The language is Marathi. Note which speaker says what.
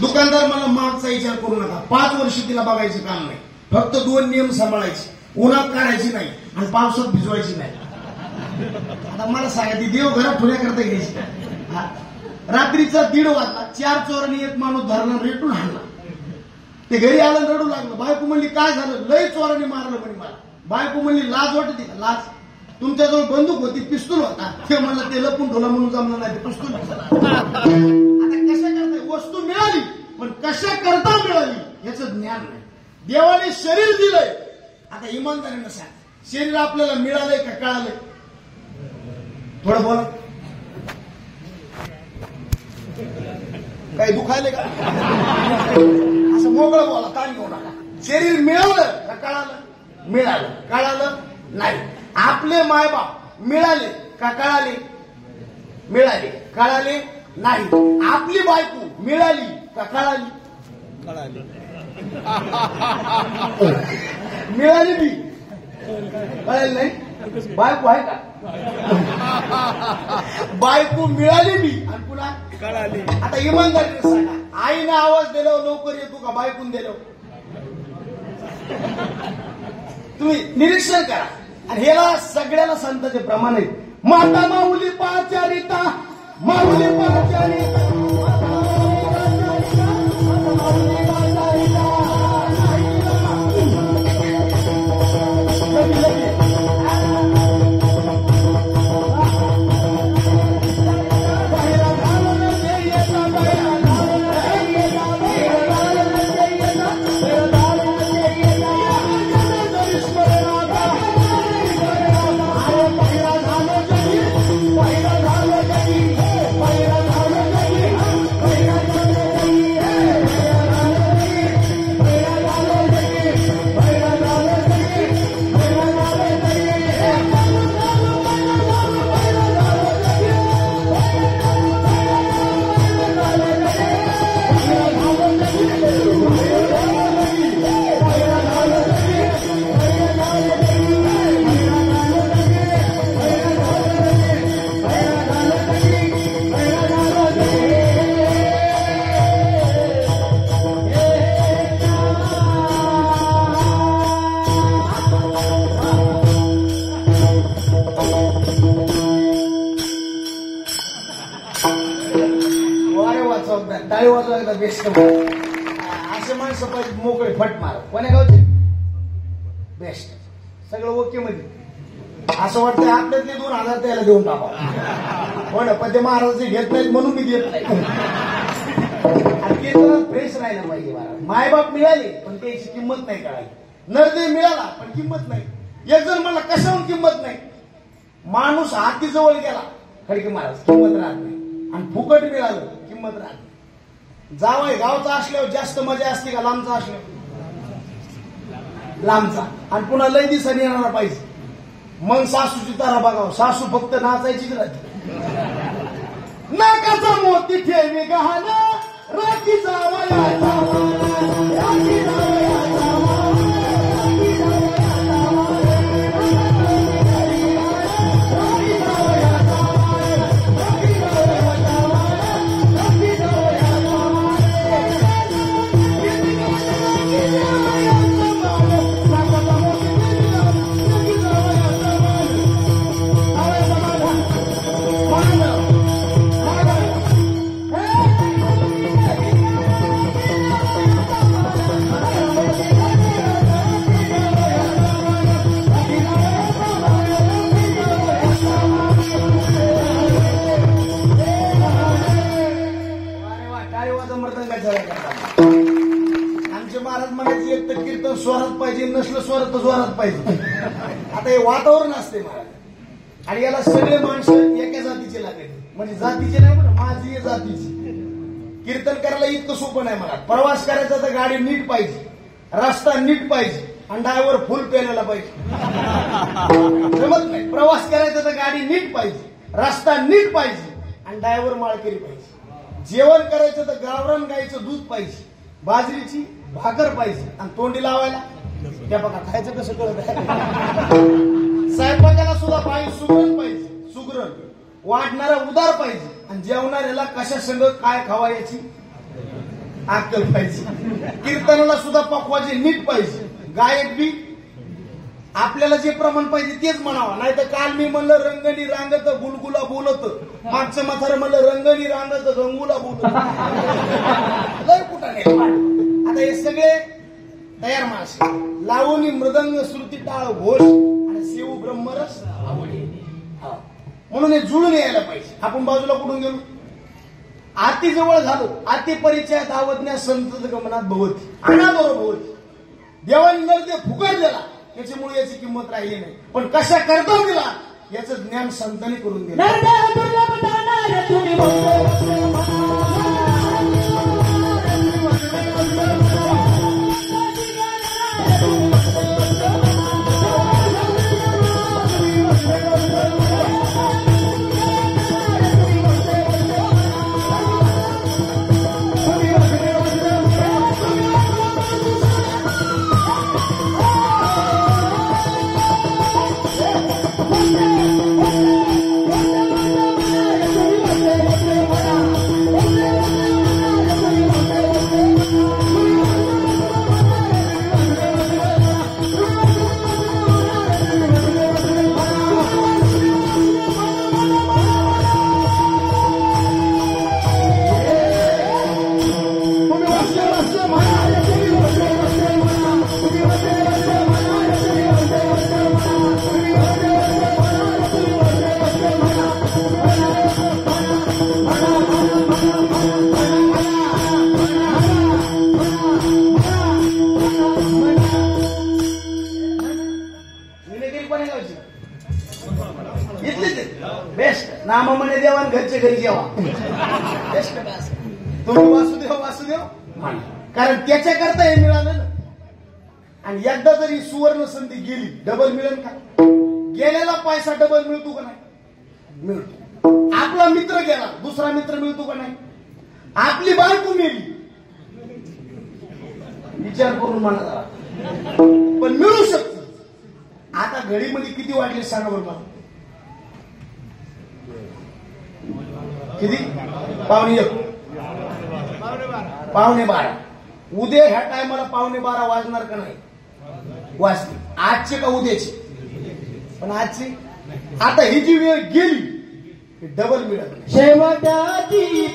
Speaker 1: दुकानदार मला मागचा विचार करू नका, 5 वर्ष तिला बघायचं काम नाही, फक्त 2 नियम सांभाळायचे, उन्हात काढायची नाही आणि पावसात भिजवायची नाही. आता मला सांगा ती देव घरात ठेवण्याकरता घ्यायची. रात्रीचा 1:30 वाजता 4 चोरांनी एक माणूस धरला, रेटून हाणला. ते घरी आलं रडू लागलं. बायको म्हणली काय झालं? लय चोरांनी मारलं म्हणे मला. बायको म्हणली लाज वाटते का? लाज? तुमच्याजवळ बंदूक होती, पिस्तूल होता, ते म्हणलं ते लपून ठेवलं म्हणून जमलं नाही, ते पिस्तूल. आता कशा करता वस्तू मिळाली, पण कशा करता मिळाली याचं ज्ञान नाही. देवाने शरीर दिलंय, आता इमानदारीनं सांग, शरीर आपल्याला मिळालंय का कळालंय? थोडं बोला. काही दुखायले का? असं मोकळं बोला, ताण घेऊ नका. शरीर मिळालं का कळालं? मिळालं. कळालं नाही. आपले मायबाप मिळाले का कळाले? मिळाले. कळाले नाही. आपली बायको मिळाली का कळाली? कळाली. मिळाली बी कळाली नाही. बायको आहे का? बायको मिळाली बी आणि पुन्हा कळाली. आता इमानदारीने सांगा, आईने आवाज दिल्यावर लवकर येतो का बायकून दिल्यावर? तुम्ही निरीक्षण करा. आणि ह्याला सगळ्याला संतांचे प्रमाण आहे. माता माऊली पाचारिता, माऊली पाचारिता, टाळी वाजवायला बेस्ट. असे माणसं पाहिजे मोकळे फट मार. कोण्या गावचे? बेस्ट. सगळं ओके मध्ये. असं वाटतं आपल्यातले 2000 त्याला देऊन टाका. हो ना, पण ते महाराजांचे घेत नाहीत म्हणून मी देत नाही. आणि ते तर फ्रेश राहिलं पाहिजे. मायबाप मिळाले पण त्याची किंमत नाही कळाली. नरदेव मिळाला पण किंमत नाही. एक जण मला कशाहून किंमत नाही. माणूस हातीजवळ गेला खडके महाराज किंमत राहत नाही. आणि फुकट मिळालं किंमत राहत नाही. जावय गावचा असल्यावर जास्त मजा असते का लांबचा असल्यावर? लांबचा. आणि पुन्हा लय दिवसांनी येणारा पाहिजे. मग सासूची तारा बघावं. सासू फक्त नाचायचीच राहते. नाकाचा मोती ठेवी गहाण, राखी जावयाचा राखी जावयाचा. आमचे महाराज म्हणायचे एक तर कीर्तन स्वरात पाहिजे, नसलं स्वरात तर जोरात पाहिजे. आता हे वातावरण असते महाराज. आणि याला सगळे माणसं एका जातीचे लागले. म्हणजे जातीचे नाही म्हणा, माझी जातीची. कीर्तन करायला इतकं सोपं नाही मला. प्रवास करायचा तर गाडी नीट पाहिजे, रस्ता नीट पाहिजे आणि ड्रायव्हर फुल पेनायला पाहिजे. जमत नाही. प्रवास करायचा तर गाडी नीट पाहिजे, रस्ता नीट पाहिजे आणि ड्रायव्हर माळकरी पाहिजे. जेवण करायचं तर गावरान गाईचं दूध पाहिजे, बाजरीची भाकर पाहिजे आणि तोंडी लावायला त्या बघा खायचं कसं कळत आहे. स्वयंपाकाला सुद्धा पाहिजे सुगरण पाहिजे, सुगरण वाढणारा उदार पाहिजे आणि जेवणाऱ्याला कशा संग काय खावा याची अक्कल पाहिजे. कीर्तनाला सुद्धा पकवाचे नीट पाहिजे. गायक बी आपल्याला जे प्रमाण पाहिजे तेच म्हणावं. नाही तर काल मी म्हणलं रंगणी रांगत गुलगुला बोलत, मागचं म्हातारं म्हणलं रंगणी रांगत गंगुला बोलत. लय कुठं नाही. आता हे सगळे तयार माणसे. लावणी मृदंग श्रुती टाळ घोष आणि सेऊ ब्रह्मरस आवडी. म्हणून हे जुळून यायला पाहिजे. आपण बाजूला कुठून गेलो? आती जवळ झालो. आती परिचयात आवडण्या संत गमनात भवती अनादर भवती. देवानी नर फुकट दिला त्याच्यामुळे याची किंमत राहिली नाही. पण कशा करता दिला याचं ज्ञान संतांनी करून दिलं. बेस्ट नाम म्हणे देवा घरचे घरी जेवा. बेस्ट तुम्ही वासुदेव वासुदेव. कारण त्याच्याकरता हे मिळालं ना. आणि एकदा जरी सुवर्ण संधी गेली डबल मिळेल का? गेलेला पैसा डबल मिळतो का नाही? मिळतो. आपला मित्र गेला दुसरा मित्र मिळतो का नाही? आपली बायको मिळली विचार करून म्हणा पण मिळू शकते. आता घडीमध्ये किती वाटले सांगा बरं मला? किती? 1:15 1:15. उद्या ह्या टायमाला 1:15 वाजणार का नाही? वाजते. आजचे का उद्याचे? पण आजची आता ही जी वेळ गेली डबल मिळत.
Speaker 2: शेवटाची